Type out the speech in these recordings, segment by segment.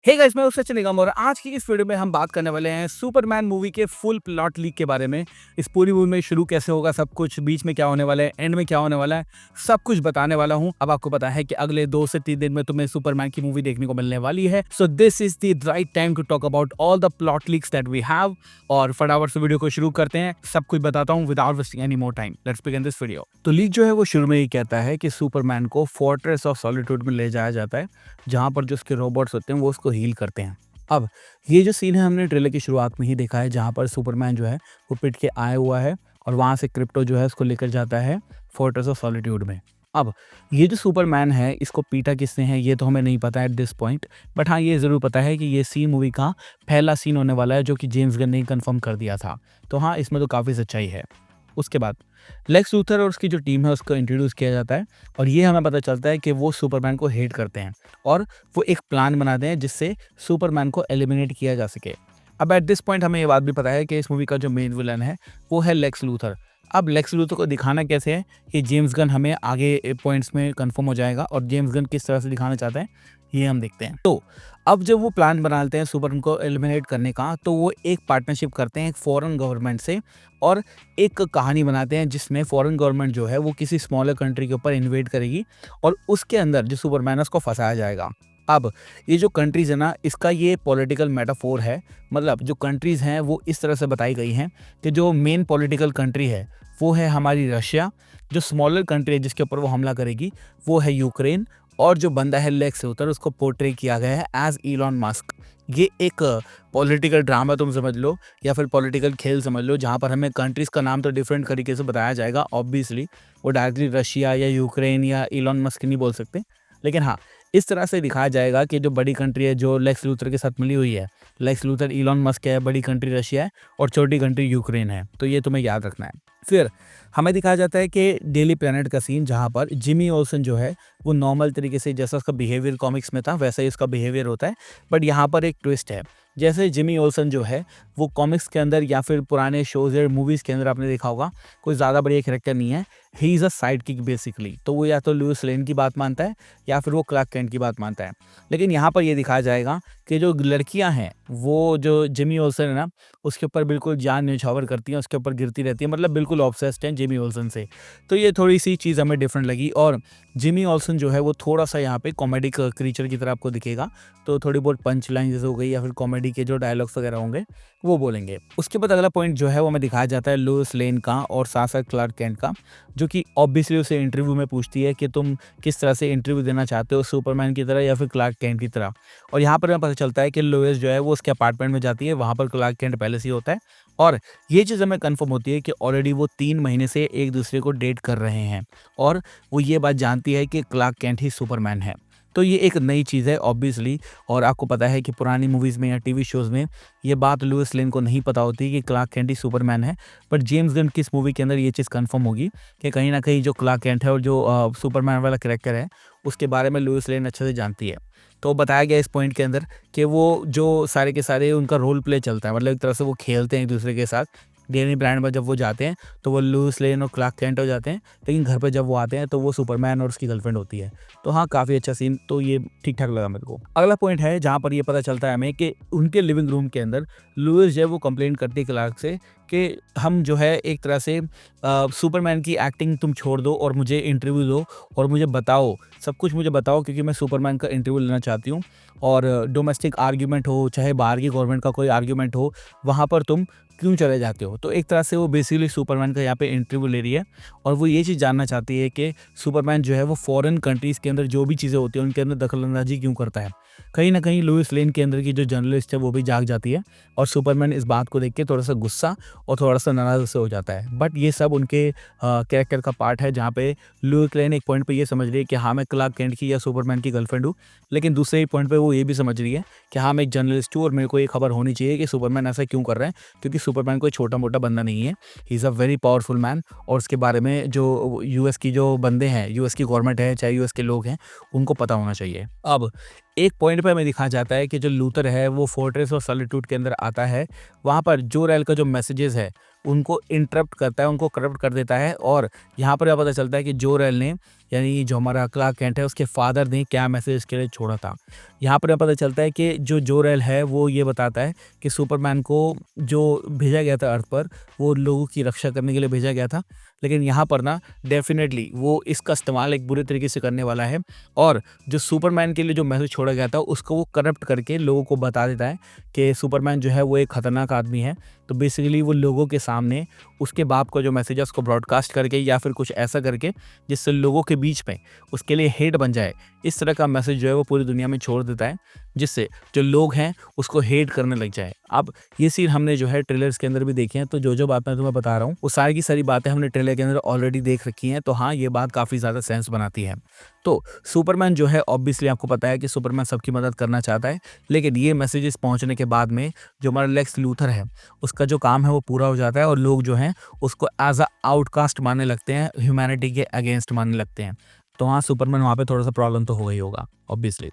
Hey guys, मैं हूं सचिन निगम और आज की इस वीडियो में हम बात करने वाले हैं सुपरमैन मूवी के फुल प्लॉट लीक के बारे में। इस पूरी मूवी में शुरू कैसे होगा, सब कुछ बीच में क्या होने वाला है, एंड में क्या होने वाला है, सब कुछ बताने वाला हूं। अब आपको पता है कि अगले 2 से 3 दिन में तुम्हें सुपरमैन की मूवी देखने को मिलने वाली है। So this is the right time to talk about all the plot leaks that we have. और फटाफट से वीडियो को शुरू करते हैं, सब कुछ बताता हूँ without wasting any more time. Let's begin this video. तो लीक जो है वो शुरू में ही कहता है कि सुपरमैन को फोर्ट्रेस ऑफ सॉलिट्यूड में ले जाया जाता है, जहां पर जो उसके रोबोट्स होते हैं वो उसको हील करते हैं। अब ये जो सीन है हमने ट्रेलर की शुरुआत में ही देखा है, जहाँ पर सुपरमैन जो है वो पिट के आया हुआ है और वहाँ से क्रिप्टो जो है उसको लेकर जाता है फोर्ट्रेस ऑफ सॉलिट्यूड में। अब ये जो सुपरमैन है इसको पीटा किसने है ये तो हमें नहीं पता एट दिस पॉइंट, बट हाँ ये ज़रूर पता है कि ये सीन मूवी का पहला सीन होने वाला है जो कि जेम्स गन ने कंफर्म कर दिया था। तो हाँ, इसमें तो काफ़ी सच्चाई है। उसके बाद लेक्स लूथर और उसकी जो टीम है उसको इंट्रोड्यूस किया जाता है और ये हमें पता चलता है कि वो सुपरमैन को हेट करते हैं और वो एक प्लान बनाते हैं जिससे सुपरमैन को एलिमिनेट किया जा सके। अब एट दिस पॉइंट हमें ये बात भी पता है कि इस मूवी का जो मेन विलन है वो है लेक्स लूथर। अब लेक्स लूथर को दिखाना कैसे है कि जेम्स गन हमें आगे पॉइंट्स में कंफर्म हो जाएगा और जेम्स गन किस तरह से दिखाना चाहता है ये हम देखते हैं। तो अब जब वो प्लान बनाते हैं सुपरमैन को एलिमिनेट करने का, तो वो एक पार्टनरशिप करते हैं एक फॉरेन गवर्नमेंट से और एक कहानी बनाते हैं जिसमें फॉरेन गवर्नमेंट जो है वो किसी स्मॉलर कंट्री के ऊपर इन्वेड करेगी और उसके अंदर जो सुपरमैन है उसको फंसाया जाएगा। अब ये जो कंट्रीज़ है ना, इसका ये पॉलिटिकल मेटाफोर है। मतलब जो कंट्रीज़ हैं वो इस तरह से बताई गई हैं कि जो मेन पॉलिटिकल कंट्री है वो है हमारी रशिया, जो स्मॉलर कंट्री है जिसके ऊपर वो हमला करेगी वो है यूक्रेन, और जो बंदा है लेक्स लूथर उसको पोर्ट्रे किया गया है एज इलॉन मस्क। ये एक पॉलिटिकल ड्रामा तुम समझ लो या फिर पॉलिटिकल खेल समझ लो, जहाँ पर हमें कंट्रीज़ का नाम तो डिफरेंट तरीके से बताया जाएगा। ऑब्वियसली वो डायरेक्टली रशिया या यूक्रेन या इलॉन मस्क नहीं बोल सकते, लेकिन हाँ इस तरह से दिखाया जाएगा कि जो बड़ी कंट्री है जो लेक्स लूथर के साथ मिली हुई है, लेक्स लूथर इलॉन मस्क है, बड़ी कंट्री रशिया है और छोटी कंट्री यूक्रेन है। तो ये तुम्हें याद रखना है। फिर हमें दिखाया जाता है कि डेली प्लेनेट का सीन, जहाँ पर जिमी ओल्सन जो है वो नॉर्मल तरीके से जैसा उसका बिहेवियर कॉमिक्स में था वैसा ही उसका बिहेवियर होता है। बट यहाँ पर एक ट्विस्ट है। जैसे जिमी ओल्सन जो है वो कॉमिक्स के अंदर या फिर पुराने शोज या मूवीज़ के अंदर आपने देखा होगा कोई ज़्यादा बढ़िया कैरेक्टर नहीं है। He is a side kick basically. तो वो या तो लुइस लेन की बात मानता है या फिर वो क्लार्क कैंट की बात मानता है। लेकिन यहाँ पर ये दिखाया जाएगा कि जो लड़कियाँ हैं वो जो जिमी ओल्सन है ना उसके ऊपर बिल्कुल जान न्यौछावर करती हैं, उसके ऊपर गिरती रहती है, मतलब बिल्कुल ऑब्सेस्ड हैं जिमी ओल्सन से। तो ये थोड़ी सी चीज़ हमें डिफरेंट लगी। और जिमी ओल्सन जो है वो थोड़ा सा यहाँ पे कॉमेडिक क्रीचर की तरह आपको दिखेगा। तो थोड़ी बहुत पंच लाइन जैसे हो गई या फिर कॉमेडी के जो डायलॉग्स वगैरह होंगे वो बोलेंगे। उसके बाद अगला पॉइंट जो है वो हमें दिखाया जाता है लुइस लेन का और साथ साथ क्लार्क कैंट का, जो कि ऑब्वियसली उसे इंटरव्यू में पूछती है कि तुम किस तरह से इंटरव्यू देना चाहते हो, सुपरमैन की तरह या फिर क्लार्क कैंट की तरह। और यहाँ पर हमें पता चलता है कि लुइस जो है वो उसके अपार्टमेंट में जाती है, वहाँ पर क्लार्क कैंट पहले से ही होता है और ये चीज़ हमें कंफर्म होती है कि ऑलरेडी वो 3 महीने से एक दूसरे को डेट कर रहे हैं और वो ये बात जानती है कि क्लार्क कैंट ही सुपरमैन है। तो ये एक नई चीज़ है ऑब्वियसली। और आपको पता है कि पुरानी मूवीज़ में या टीवी शोज़ में ये बात लुइस लेन को नहीं पता होती कि क्लार्क कैंट ही सुपरमैन है। बट जेम्स गन की इस मूवी के अंदर ये चीज़ कंफर्म होगी कि कहीं न कहीं जो क्लार्क कैंट है और जो सुपरमैन वाला कैरेक्टर है उसके बारे में लुइस लेन अच्छे से जानती है। तो बताया गया इस पॉइंट के अंदर कि वो जो सारे के सारे उनका रोल प्ले चलता है, मतलब एक तरह से वो खेलते हैं एक दूसरे के साथ। डिज्नी ब्रांड में जब वो जाते हैं तो वो लुइस लेन और क्लार्क कैंट हो जाते हैं, लेकिन घर पे जब वो आते हैं तो वो सुपरमैन और उसकी गर्लफ्रेंड होती है। तो हाँ, काफ़ी अच्छा सीन, तो ये ठीक-ठाक लगा मेरे को। अगला पॉइंट है जहाँ पर ये पता चलता है हमें कि उनके लिविंग रूम के अंदर लुइस जो है वो कंप्लेंट करती है क्लार्क से कि हम जो है एक तरह से सुपरमैन की एक्टिंग तुम छोड़ दो और मुझे इंटरव्यू दो और मुझे बताओ, सब कुछ मुझे बताओ, क्योंकि मैं सुपरमैन का इंटरव्यू लेना चाहती हूँ। और डोमेस्टिक आर्ग्यूमेंट हो चाहे बाहर की गवर्नमेंट का कोई आर्ग्यूमेंट हो, वहाँ पर तुम क्यों चले जाते हो। तो एक तरह से वो बेसिकली सुपरमैन का यहाँ पे इंटरव्यू ले रही है और वो ये चीज़ जानना चाहती है कि सुपरमैन जो है वो फॉरेन कंट्रीज़ के अंदर जो भी चीज़ें होती हैं उनके अंदर दखलंदाजी क्यों करता है। कहीं ना कहीं लुइस लेन के अंदर की जो जर्नलिस्ट है वो भी जाग जाती है और सुपरमैन इस बात को देख के थोड़ा सा गुस्सा और थोड़ा सा नाराज से हो जाता है। बट ये सब उनके कैरेक्टर का पार्ट है, जहाँ पे लुइस लेन एक पॉइंट पे ये समझ रही है कि हाँ मैं क्लार्क कैंट की या सुपरमैन की गर्लफ्रेंड हूँ, लेकिन दूसरे ही पॉइंट पे वो ये भी समझ रही है कि हाँ मैं एक जर्नलिस्ट हूँ और मेरे को ये खबर होनी चाहिए कि सुपरमैन ऐसा क्यों कर रहा है, क्योंकि सुपरमैन कोई छोटा मोटा बंदा नहीं है। He is a very powerful man और उसके बारे में जो यूएस की जो बंदे हैं, यूएस की गवर्नमेंट है चाहे यूएस के लोग हैं, उनको पता होना चाहिए। अब एक पॉइंट पे हमें दिखाया जाता है कि जो लूथर है वो फोर्ट्रेस ऑफ सॉलिट्यूड के अंदर आता है। वहाँ पर जो रेल का जो मैसेजेस है उनको इंटरप्ट करता है, उनको करप्ट कर देता है। और यहाँ पर यह पता चलता है कि जोर-एल ने, यानी जो हमारा क्लार्क केंट है, उसके फादर ने क्या मैसेज इसके लिए छोड़ा था। यहाँ पर यह पता चलता है कि जो जोर-एल है वो ये बताता है कि सुपरमैन को जो भेजा गया था अर्थ पर, वो लोगों की रक्षा करने के लिए भेजा गया था। लेकिन यहाँ पर ना डेफ़िनेटली वो इसका इस्तेमाल एक बुरे तरीके से करने वाला है, और जो सुपरमैन के लिए जो मैसेज छोड़ा गया था उसको वो करप्ट करके लोगों को बता देता है कि सुपरमैन जो है वो एक खतरनाक आदमी है। तो बेसिकली वो लोगों के सामने उसके बाप का जो मैसेज है उसको ब्रॉडकास्ट करके या फिर कुछ ऐसा करके जिससे लोगों के बीच में उसके लिए हेट बन जाए, इस तरह का मैसेज जो है वो पूरी दुनिया में छोड़ देता है, जिससे जो लोग हैं उसको हेट करने लग जाए। अब ये सीन हमने जो है ट्रेलर्स के अंदर भी देखे हैं, तो जो बात मैं तुम्हें बता रहा हूँ वो सारी की सारी बातें हमने ट्रेलर के अंदर ऑलरेडी देख रखी हैं। तो हाँ, ये बात काफ़ी ज़्यादा सेंस बनाती है। तो सुपरमैन जो है ऑब्वियसली आपको पता है कि सुपरमैन सबकी मदद करना चाहता है, लेकिन ये मैसेजेस पहुंचने के बाद में जो हमारा लेक्स लूथर है उसका जो काम है वो पूरा हो जाता है, और लोग जो हैं उसको एज अ आउटकास्ट मानने लगते हैं, ह्यूमैनिटी के अगेंस्ट मानने लगते हैं। तो हाँ, सुपरमैन वहाँ पे थोड़ा सा प्रॉब्लम तो हो गई होगा ऑब्वियसली।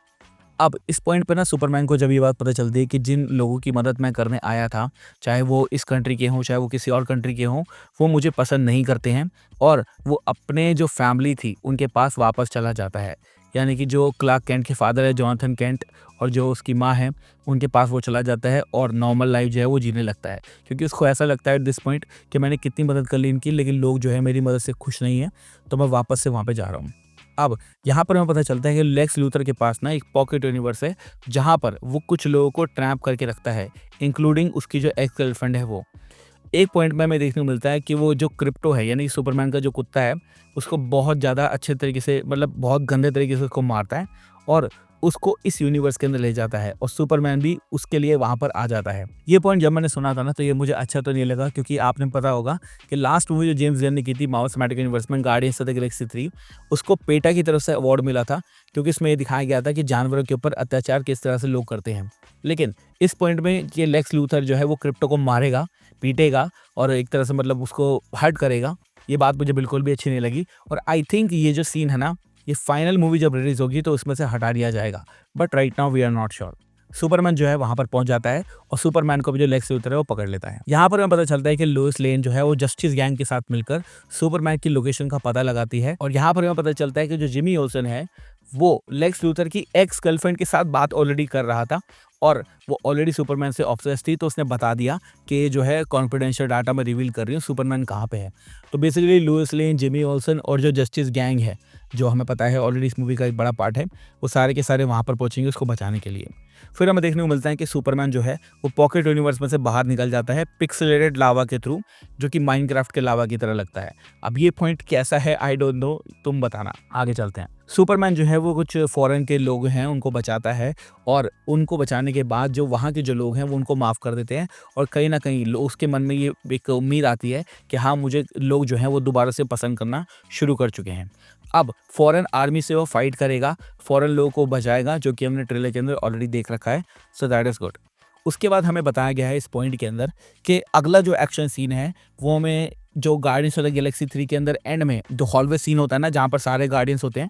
अब इस पॉइंट पे ना सुपरमैन को जब ये बात पता चलती है कि जिन लोगों की मदद मैं करने आया था, चाहे वो इस कंट्री के हों, चाहे वो किसी और कंट्री के हों, वो मुझे पसंद नहीं करते हैं, और वो अपने जो फैमिली थी उनके पास वापस चला जाता है। यानी कि जो क्लार्क केंट के फादर है, जोनाथन केंट, और जो उसकी माँ है, उनके पास वो चला जाता है और नॉर्मल लाइफ जो है वो जीने लगता है। क्योंकि उसको ऐसा लगता है एट दिस पॉइंट कि मैंने कितनी मदद कर ली इनकी, लेकिन लोग जो है मेरी मदद से खुश नहीं है, तो मैं वापस से वहाँ पे जा रहा हूँ। अब यहाँ पर हमें पता चलता है कि लेक्स लूथर के पास ना एक पॉकेट यूनिवर्स है, जहाँ पर वो कुछ लोगों को ट्रैप करके रखता है, इंक्लूडिंग उसकी जो एक्स गर्लफ्रेंड है वो। एक पॉइंट में हमें देखने को मिलता है कि वो जो क्रिप्टो है, यानी सुपरमैन का जो कुत्ता है, उसको बहुत ज़्यादा अच्छे तरीके से, मतलब बहुत गंदे तरीके से उसको मारता है, और उसको इस यूनिवर्स के अंदर ले जाता है, और सुपरमैन भी उसके लिए वहाँ पर आ जाता है। ये पॉइंट जब मैंने सुना था ना, तो ये मुझे अच्छा तो नहीं लगा, क्योंकि आपने पता होगा कि लास्ट मूवी जो जेम्स गन ने की थी मार्वल सिनेमैटिक यूनिवर्स में, गार्डियंस ऑफ द गैलेक्सी 3, उसको पेटा की तरफ से अवार्ड मिला था, क्योंकि इसमें ये दिखाया गया था कि जानवरों के ऊपर अत्याचार किस तरह से लोग करते हैं। लेकिन इस पॉइंट में ये लेक्स लूथर जो है वो क्रिप्टो को मारेगा, पीटेगा, और एक तरह से मतलब उसको हर्ट करेगा, ये बात मुझे बिल्कुल भी अच्छी नहीं लगी। और आई थिंक ये जो सीन है ना, ये फाइनल मूवी जब रिलीज होगी तो उसमें से हटा दिया जाएगा, but right now we are not sure. Superman जो है वहां पर पहुंच जाता है, और सुपरमैन को भी जो लेक्स लूथर है वो पकड़ लेता है। यहाँ पर हमें पता चलता है कि लोइस लेन जो है वो जस्टिस गैंग के साथ मिलकर सुपरमैन की लोकेशन का पता लगाती है, और यहाँ पर हमें पता चलता है कि जो जिमी ओल्सन है वो लेक्स लूथर की एक्स गर्लफ्रेंड के साथ बात ऑलरेडी कर रहा था, और वो ऑलरेडी सुपरमैन से ऑब्सेस्ड थी, तो उसने बता दिया कि जो है कॉन्फिडेंशियल डाटा मैं रिवील कर रही हूँ, सुपरमैन कहाँ पे है। तो basically Lois Lane, Jimmy Olsen और जो जस्टिस गैंग है, जो हमें पता है ऑलरेडी इस मूवी का एक बड़ा पार्ट है, वो सारे के सारे वहाँ पर पहुँचेंगे उसको बचाने के लिए। फिर हमें देखने को मिलता है कि सुपरमैन जो है वो पॉकेट यूनिवर्स में से बाहर निकल जाता है पिक्सेलेटेड लावा के थ्रू, जो कि माइनक्राफ्ट के लावा की तरह लगता है। अब ये पॉइंट कैसा है आई डोंट नो, तुम बताना। आगे चलते हैं। सुपरमैन जो है वो कुछ फॉरेन के लोग हैं उनको बचाता है, और उनको बचाने के बाद जो वहाँ के जो लोग हैं वो उनको माफ़ कर देते हैं, और कहीं ना कहीं उसके मन में ये एक उम्मीद आती है कि हाँ, मुझे लोग जो हैं वो दोबारा से पसंद करना शुरू कर चुके हैं। अब फॉरेन आर्मी से वो फाइट करेगा, फॉरेन लोगों को बचाएगा, जो कि हमने ट्रेलर के अंदर ऑलरेडी देख रखा है, सो दैट इज़ गुड। उसके बाद हमें बताया गया है इस पॉइंट के अंदर कि अगला जो एक्शन सीन है वो हमें जो गार्डियंस ऑफ द गैलेक्सी 3 के अंदर एंड में जो हॉलवे सीन होता है ना, जहाँ पर सारे गार्डियंस होते हैं,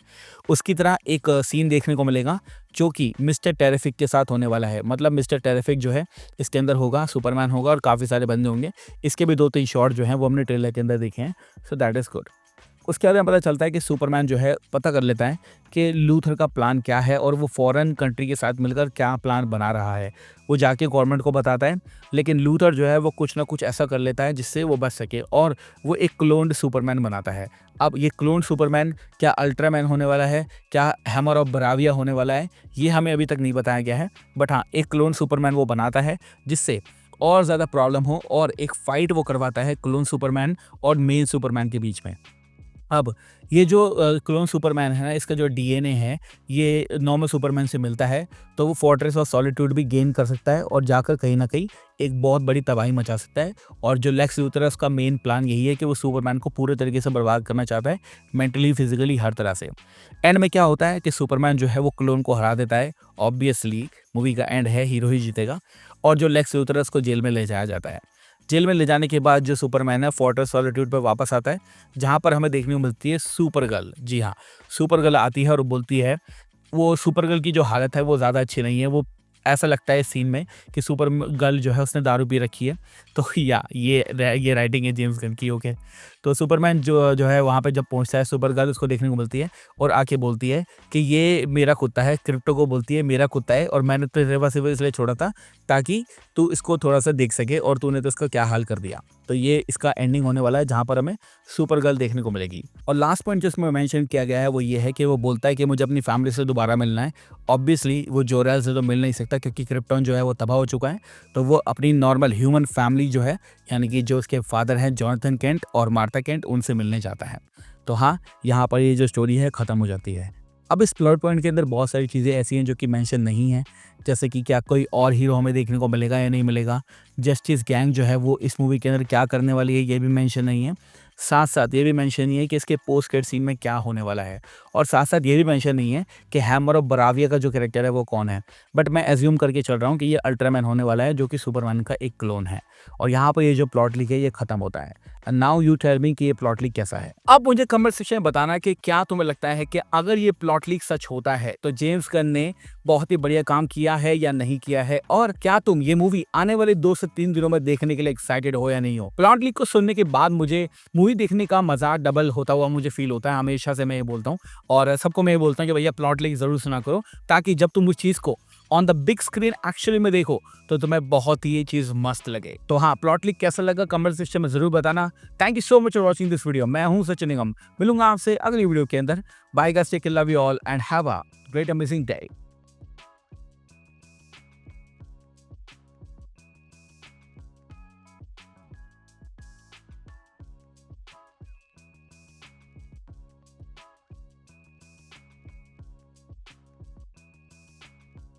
उसकी तरह एक सीन देखने को मिलेगा, जो कि मिस्टर टेरिफिक के साथ होने वाला है। मतलब मिस्टर टेरिफिक जो है इसके अंदर होगा, सुपरमैन होगा, और काफ़ी सारे बंदे होंगे। इसके भी 2-3 शॉट जो हैं वो हमने ट्रेलर के अंदर देखे हैं, सो दैट इज़ गुड। उसके बाद हमें पता चलता है कि सुपरमैन जो है पता कर लेता है कि लूथर का प्लान क्या है, और वो फॉरेन कंट्री के साथ मिलकर क्या प्लान बना रहा है। वो जाके गवर्नमेंट को बताता है, लेकिन लूथर जो है वो कुछ ना कुछ ऐसा कर लेता है जिससे वो बच सके, और वो एक क्लोन्ड सुपरमैन बनाता है। अब ये क्लोन्ड सुपरमैन क्या अल्ट्रामैन होने वाला है, क्या हैमर ऑफ बराविया होने वाला है, ये हमें अभी तक नहीं बताया गया है, बट हाँ, एक क्लोन सुपरमैन वो बनाता है जिससे और ज़्यादा प्रॉब्लम हो, और एक फाइट वो करवाता है क्लोन सुपरमैन और मेन सुपरमैन के बीच में। अब ये जो क्लोन सुपरमैन है ना, इसका जो डीएनए है ये नॉर्मल सुपरमैन से मिलता है, तो वो फोर्ट्रेस ऑफ सॉलिट्यूड भी गेन कर सकता है, और जाकर कहीं ना कहीं एक बहुत बड़ी तबाही मचा सकता है। और जो लेक्स लूथर है उसका मेन प्लान यही है कि वो सुपरमैन को पूरे तरीके से बर्बाद करना चाहता है, मेंटली, फिजिकली, हर तरह से। एंड में क्या होता है कि सुपरमैन जो है वो क्लोन को हरा देता है। ऑब्वियसली मूवी का एंड है, हीरो ही जीतेगा, और जो लेक्स लूथर है उसको जेल में ले जाया जाता है। जेल में ले जाने के बाद जो सुपरमैन है फोर्ट्रेस सॉलिट्यूड पर वापस आता है, जहाँ पर हमें देखने को मिलती है सुपर गर्ल। जी हाँ, सुपर गर्ल आती है और बोलती है, वो सुपर गर्ल की जो हालत है वो ज़्यादा अच्छी नहीं है, वो ऐसा लगता है इस सीन में कि सुपर गर्ल जो है उसने दारू पी रखी है। तो या ये राइटिंग है जेम्स गन की, ओके। तो सुपरमैन जो है वहाँ पे जब पहुँचता है, सुपर गर्ल उसको देखने को मिलती है और आके बोलती है कि ये मेरा कुत्ता है। क्रिप्टो को बोलती है मेरा कुत्ता है और मैंने तेरे पास इसलिए छोड़ा था ताकि तू इसको थोड़ा सा देख सके, और तूने तो इसका क्या हाल कर दिया। तो ये इसका एंडिंग होने वाला है जहाँ पर हमें सुपर गर्ल देखने को मिलेगी। और लास्ट पॉइंट जो इसमें मेंशन किया गया है वो ये है कि वो बोलता है कि मुझे अपनी फैमिली से दोबारा मिलना है। ऑब्वियसली वो जोरेल से तो मिल नहीं सकता क्योंकि क्रिप्टॉन जो है वो तबाह हो चुका है। तो वो अपनी नॉर्मल ह्यूमन फैमिली जो है, यानी कि जो उसके फादर हैं जॉनथन केंट और मार्था केंट, उनसे मिलने जाता है। तो हाँ, यहाँ पर ये जो स्टोरी है ख़त्म हो जाती है। अब इस प्लॉट पॉइंट के अंदर बहुत सारी चीज़ें ऐसी हैं जो कि मेंशन नहीं है, जैसे कि क्या कोई और हीरो हमें देखने को मिलेगा या नहीं मिलेगा। जस्टिस गैंग जो है वो इस मूवी के अंदर क्या करने वाली है ये भी मेंशन नहीं है। साथ साथ ये भी मेंशन नहीं है कि इसके पोस्ट क्रेडिट सीन में क्या होने वाला है, और साथ साथ ये भी मेंशन नहीं है कि हैमर ऑफ बराविया का जो कैरेक्टर है वो कौन है। बट मैं एज्यूम करके चल रहा हूँ कि ये अल्ट्रामैन होने वाला है जो कि सुपरमैन का एक क्लोन है। और यहाँ पर ये जो प्लॉट लीक है ये खत्म होता है। नाउ यू टेल मी कि ये प्लॉट लीक कैसा है। अब मुझे कमेंट सेक्शन में बताना कि क्या तुम्हें लगता है कि अगर ये प्लॉट लीक सच होता है तो जेम्स गन ने बहुत ही बढ़िया काम किया है या नहीं किया है, और क्या तुम ये मूवी आने वाले 2 से 3 दिनों में देखने के लिए एक्साइटेड हो या नहीं हो। प्लॉट लीक को सुनने के बाद मुझे मूवी देखने का मजा डबल होता हुआ मुझे फील होता है। हमेशा से मैं ये बोलता हूँ और सबको मैं ये बोलता हूँ कि भैया प्लॉट लीक जरूर सुना करो, ताकि जब तुम उस चीज को on the big screen actually में देखो तो तुम्हें बहुत ही ये चीज मस्त लगे। तो हाँ, प्लॉट लीक कैसा लगा कमेंट सेक्शन में जरूर बताना। Thank you so much for watching this video. मैं हूँ सचिन निगम, मिलूंगा आपसे अगली वीडियो के अंदर। Bye guys, take care, love you all and have a great amazing day.